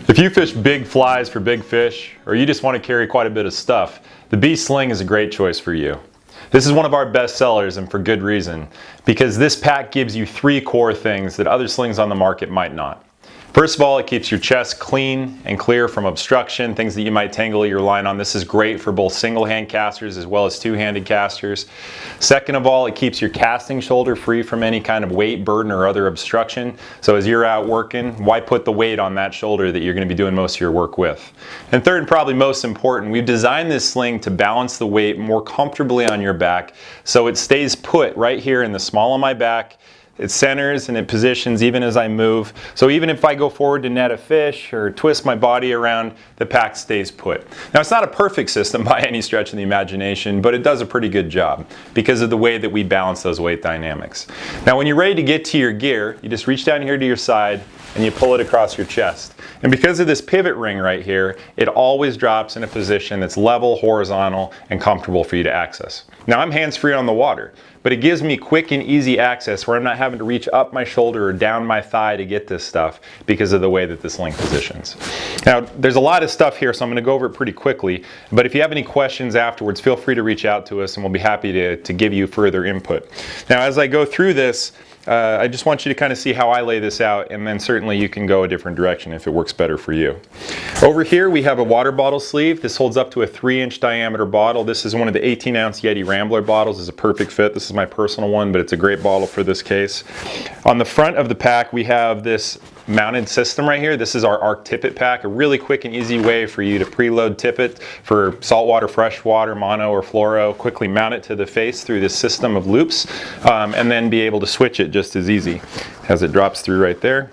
If you fish big flies for big fish, or you just want to carry quite a bit of stuff, the B Sling is a great choice for you. This is one of our best sellers, and for good reason, because this pack gives you 3 core things that other slings on the market might not. First of all, it keeps your chest clean and clear from obstruction, things that you might tangle your line on. This is great for both single-hand casters as well as two-handed casters. Second of all, it keeps your casting shoulder free from any kind of weight, burden, or other obstruction. So as you're out working, why put the weight on that shoulder that you're going to be doing most of your work with? And third, and probably most important, we've designed this sling to balance the weight more comfortably on your back so it stays put right here in the small of my back. It centers and it positions even as I move. So even if I go forward to net a fish or twist my body around, the pack stays put. Now, it's not a perfect system by any stretch of the imagination, but it does a pretty good job because of the way that we balance those weight dynamics. Now, when you're ready to get to your gear, you just reach down here to your side and you pull it across your chest. And because of this pivot ring right here, it always drops in a position that's level, horizontal, and comfortable for you to access. Now, I'm hands-free on the water, but it gives me quick and easy access where I'm not having to reach up my shoulder or down my thigh to get this stuff because of the way that this link positions. Now, there's a lot of stuff here, so I'm going to go over it pretty quickly, but if you have any questions afterwards, feel free to reach out to us and we'll be happy to give you further input. Now, as I go through this, I just want you to kind of see how I lay this out, and then certainly you can go a different direction if it works better for you. Over here we have a water bottle sleeve. This holds up to a 3-inch diameter bottle. This is one of the 18-ounce Yeti Rambler bottles. It's a perfect fit. This is my personal one, but it's a great bottle for this case. On the front of the pack we have this mounted system right here. This is our Arc Tippet pack, a really quick and easy way for you to preload tippet for saltwater, freshwater, mono, or fluoro. Quickly mount it to the face through this system of loops, and then be able to switch it just as easy as it drops through right there.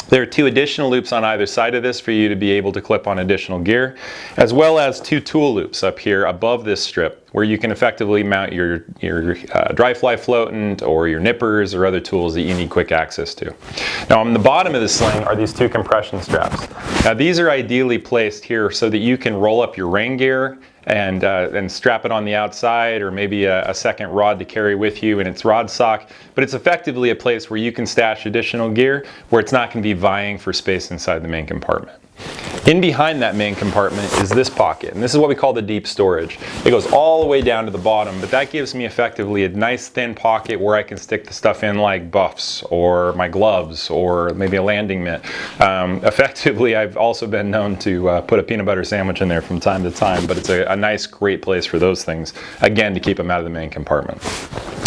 There are 2 additional loops on either side of this for you to be able to clip on additional gear, as well as 2 tool loops up here above this strip where you can effectively mount your dry fly floatant or your nippers or other tools that you need quick access to. Now, on the bottom of the sling are these 2 compression straps. Now, these are ideally placed here so that you can roll up your rain gear and strap it on the outside, or maybe a second rod to carry with you in its rod sock, but it's effectively a place where you can stash additional gear where it's not going to be vying for space inside the main compartment. In behind that main compartment is this pocket, and this is what we call the deep storage. It goes all the way down to the bottom, but that gives me effectively a nice thin pocket where I can stick the stuff in like buffs or my gloves or maybe a landing mitt. Effectively, I've also been known to put a peanut butter sandwich in there from time to time, but it's a nice, great place for those things, again, to keep them out of the main compartment.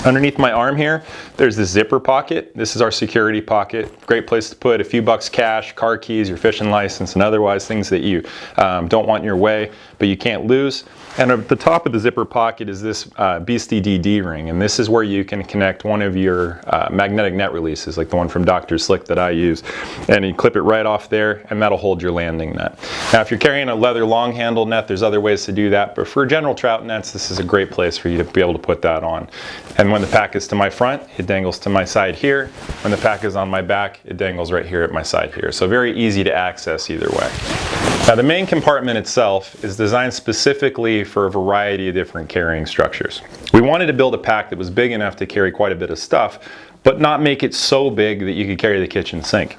Underneath my arm here, there's this zipper pocket. This is our security pocket. Great place to put a few bucks cash, car keys, your fishing license, and otherwise things that you don't want in your way, but you can't lose. And at the top of the zipper pocket is this Beastie DD ring, and this is where you can connect one of your magnetic net releases, like the one from Dr. Slick that I use, and you clip it right off there, and that'll hold your landing net. Now, if you're carrying a leather long handle net, there's other ways to do that, but for general trout nets, this is a great place for you to be able to put that on. And when the pack is to my front, it dangles to my side here. When the pack is on my back, it dangles right here at my side here. So very easy to access either way. Now, the main compartment itself is designed specifically for a variety of different carrying structures. We wanted to build a pack that was big enough to carry quite a bit of stuff, but not make it so big that you could carry the kitchen sink.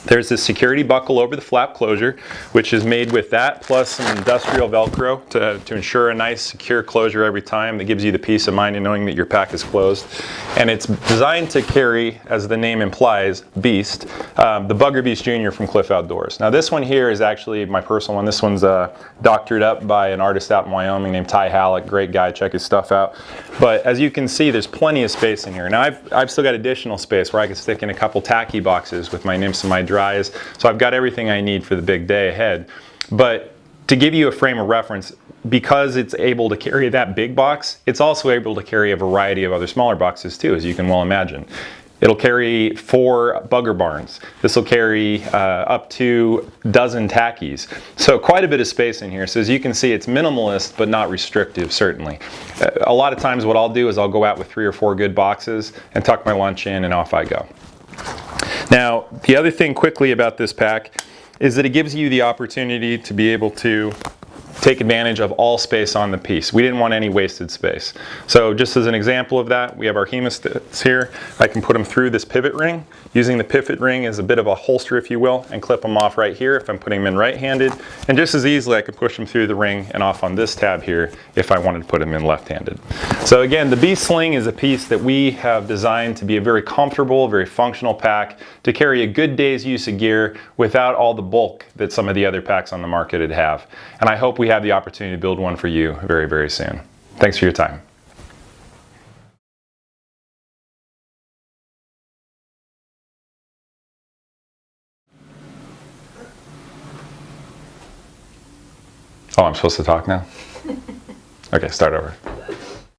There's this security buckle over the flap closure, which is made with that plus some industrial Velcro to ensure a nice secure closure every time that gives you the peace of mind in knowing that your pack is closed. And it's designed to carry, as the name implies, Beast, the Bugger Beast Jr. from Cliff Outdoors. Now, this one here is actually my personal one. This one's doctored up by an artist out in Wyoming named Ty Halleck. Great guy, check his stuff out. But as you can see, there's plenty of space in here. Now, I've still got additional space where I can stick in a couple tacky boxes with my nymphs and my dries. So I've got everything I need for the big day ahead. But to give you a frame of reference, because it's able to carry that big box, it's also able to carry a variety of other smaller boxes too, as you can well imagine. It'll carry 4 bugger barns. This will carry up to a dozen tackies. So quite a bit of space in here. So as you can see, it's minimalist, but not restrictive, certainly. A lot of times what I'll do is I'll go out with 3 or 4 good boxes and tuck my lunch in and off I go. Now, the other thing quickly about this pack is that it gives you the opportunity to be able to take advantage of all space on the piece. We didn't want any wasted space. So just as an example of that, we have our hemostats here. I can put them through this pivot ring, using the pivot ring as a bit of a holster, if you will, and clip them off right here if I'm putting them in right-handed. And just as easily, I can push them through the ring and off on this tab here if I wanted to put them in left-handed. So again, the B Sling is a piece that we have designed to be a very comfortable, very functional pack to carry a good day's use of gear without all the bulk that some of the other packs on the market would have. And I hope we have the opportunity to build one for you very, very soon. Thanks for your time. Oh, I'm supposed to talk now? Okay, start over.